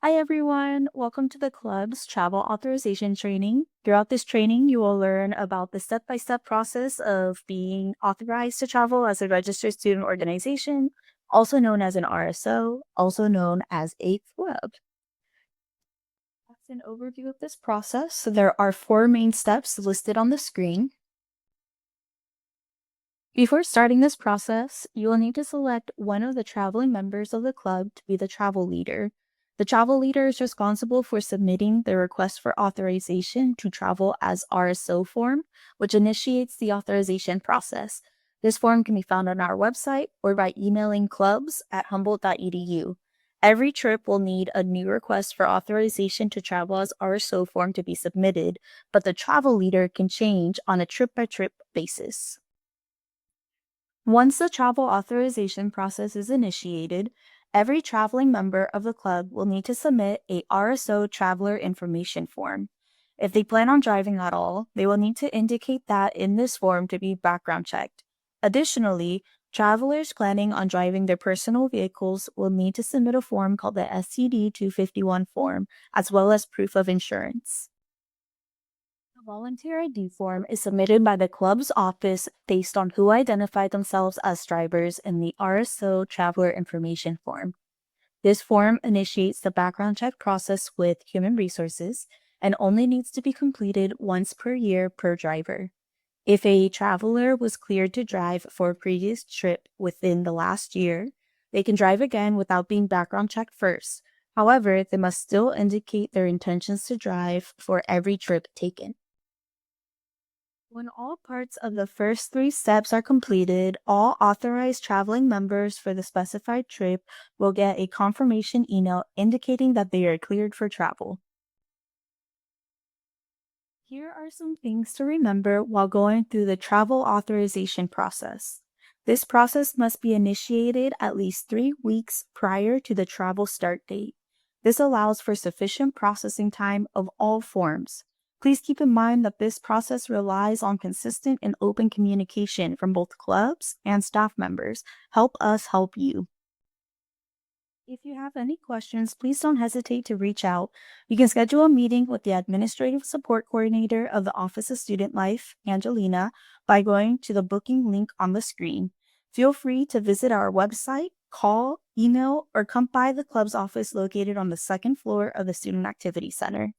Hi everyone, welcome to the club's travel authorization training. Throughout this training, you will learn about the step-by-step process of being authorized to travel as a registered student organization, also known as an RSO, also known as a club. That's an overview of this process. So there are four main steps listed on the screen. Before starting this process, you will need to select one of the traveling members of the club to be the travel leader. The travel leader is responsible for submitting the request for authorization to travel as RSO form, which initiates the authorization process. This form can be found on our website or by emailing clubs@humboldt.edu. Every trip will need a new request for authorization to travel as RSO form to be submitted, but the travel leader can change on a trip-by-trip basis. Once the travel authorization process is initiated, every traveling member of the club will need to submit a RSO traveler information form. If they plan on driving at all, they will need to indicate that in this form to be background checked. Additionally, travelers planning on driving their personal vehicles will need to submit a form called the STD 251 form, as well as proof of insurance. A volunteer ID form is submitted by the club's office based on who identified themselves as drivers in the RSO Traveler Information Form. This form initiates the background check process with Human Resources and only needs to be completed once per year per driver. If a traveler was cleared to drive for a previous trip within the last year, they can drive again without being background checked first. However, they must still indicate their intentions to drive for every trip taken. When all parts of the first three steps are completed, all authorized traveling members for the specified trip will get a confirmation email indicating that they are cleared for travel. Here are some things to remember while going through the travel authorization process. This process must be initiated at least 3 weeks prior to the travel start date. This allows for sufficient processing time of all forms. Please keep in mind that this process relies on consistent and open communication from both clubs and staff members. Help us help you. If you have any questions, please don't hesitate to reach out. You can schedule a meeting with the Administrative Support Coordinator of the Office of Student Life, Angelina, by going to the booking link on the screen. Feel free to visit our website, call, email, or come by the club's office located on the second floor of the Student Activity Center.